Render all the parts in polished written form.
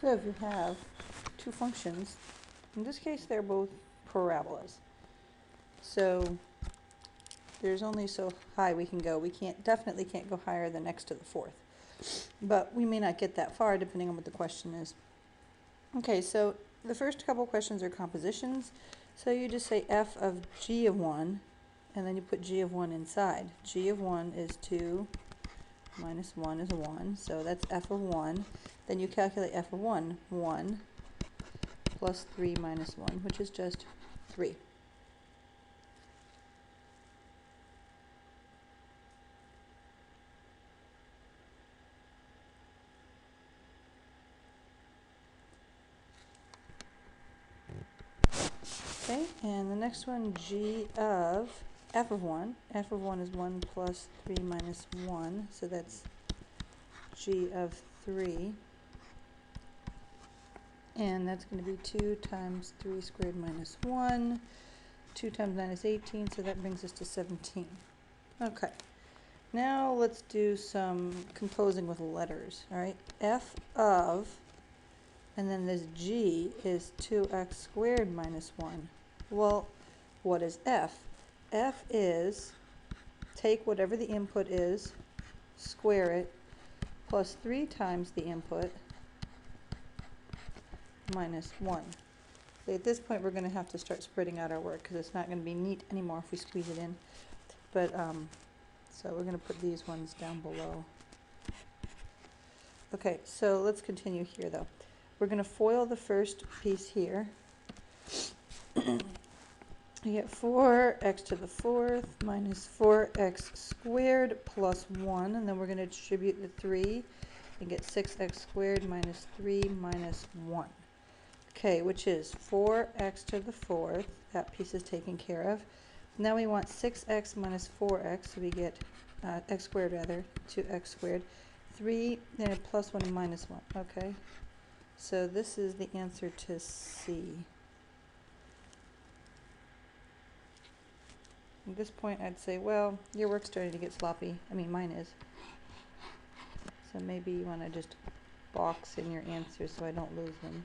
So if you have two functions, in this case they're both parabolas. So there's only so high we can go. We definitely can't go higher than x to the fourth. But we may not get that far depending on what the question is. Okay, so the first couple questions are compositions. So you just say f of g of 1, and then you put g of 1 inside. G of 1 is 2 minus 1 is 1, so that's f of 1. Then you calculate f of 1, 1 plus 3 minus 1, which is just 3. Okay, and the next one, g of f of 1. F of 1 is 1 plus 3 minus 1, so that's g of 3. And that's going to be 2 times 3 squared minus 1. 2 times 9 is 18, so that brings us to 17. Okay, now let's do some composing with letters. All right, f of, and then this g is 2x squared minus 1. Well, what is f? F is take whatever the input is, square it, plus 3 times the input, minus 1. So at this point we're going to have to start spreading out our work because it's not going to be neat anymore if we squeeze it in. But so we're going to put these ones down below. Okay, so let's continue here though. We're going to FOIL the first piece here. You get 4x to the fourth minus 4x squared plus 1, and then we're going to distribute the 3 and get 6x squared minus 3 minus 1. Okay, which is 4x to the fourth. That piece is taken care of. Now we want 6x minus 4x, so we get x squared rather, 2x squared. 3, then a plus 1 and minus 1. Okay, so this is the answer to C. At this point I'd say, well, your work's starting to get sloppy. I mean, mine is. So maybe you want to just box in your answers so I don't lose them.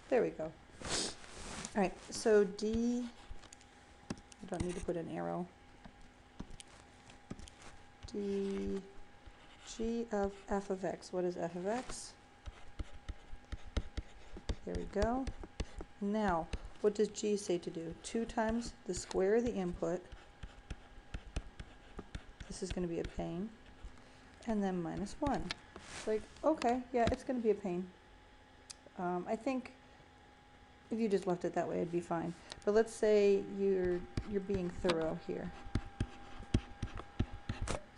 There we go. Alright, so D, I don't need to put an arrow. D, G of f of x. What is f of x? There we go. Now, what does G say to do? 2 times the square of the input. This is going to be a pain. And then minus 1. It's like, okay, yeah, it's going to be a pain. I think if you just left it that way, it'd be fine. But let's say you're being thorough here.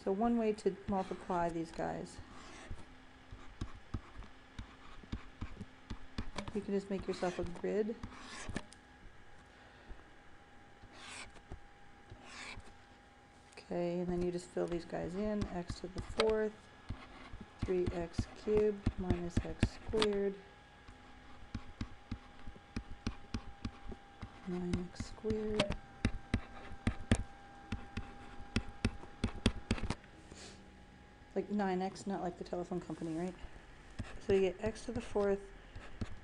So one way to multiply these guys, you can just make yourself a grid. Okay, and then you just fill these guys in. X to the fourth, 3x cubed minus x squared, 9x squared. Like 9x, not like the telephone company, right? So you get x to the fourth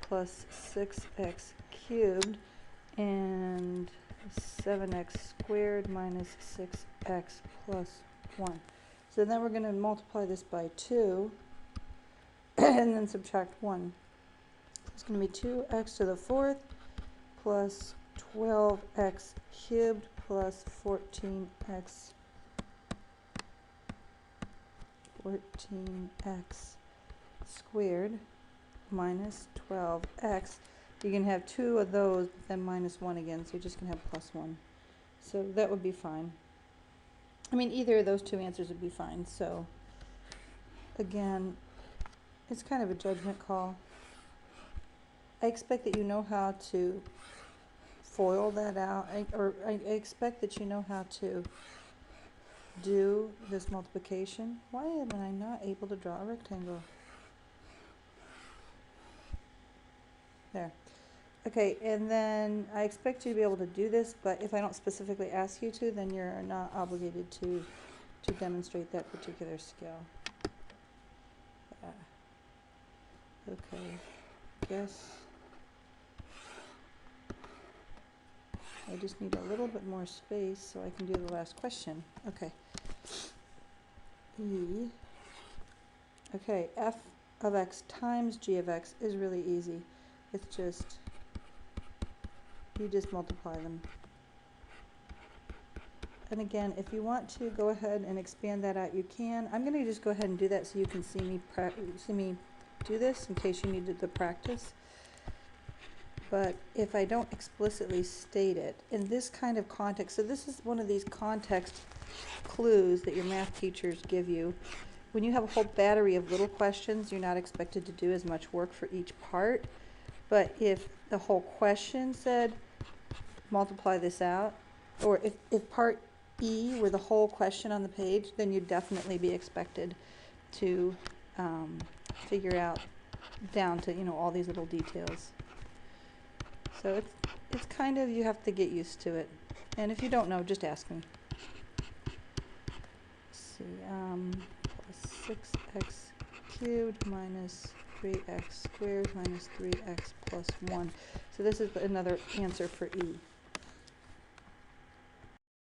plus 6x cubed and 7x squared minus 6x plus 1. So then we're going to multiply this by 2 and then subtract 1. It's going to be 2x to the fourth plus 12x cubed plus 14x squared minus 12x. You can have 2 of those, but then minus 1 again, so you're just going to have plus 1. So that would be fine. I mean, either of those two answers would be fine. So again, it's kind of a judgment call. I expect that you know how to FOIL that out, I expect that you know how to do this multiplication. Why am I not able to draw a rectangle? There. Okay, and then I expect you to be able to do this, but if I don't specifically ask you to, then you're not obligated to to demonstrate that particular skill. Okay, guess I just need a little bit more space so I can do the last question. Okay. E. Okay, f of x times g of x is really easy. It's just, you just multiply them. And again, if you want to go ahead and expand that out, you can. I'm going to just go ahead and do that so you can see me do this in case you needed the practice. But if I don't explicitly state it in this kind of context, so this is one of these context clues that your math teachers give you. When you have a whole battery of little questions, you're not expected to do as much work for each part. But if the whole question said, multiply this out, or if part E were the whole question on the page, then you'd definitely be expected to figure out down to, all these little details. So it's kind of, you have to get used to it. And if you don't know, just ask me. Let's see, plus 6x cubed minus 3x squared minus 3x plus 1. So this is another answer for E.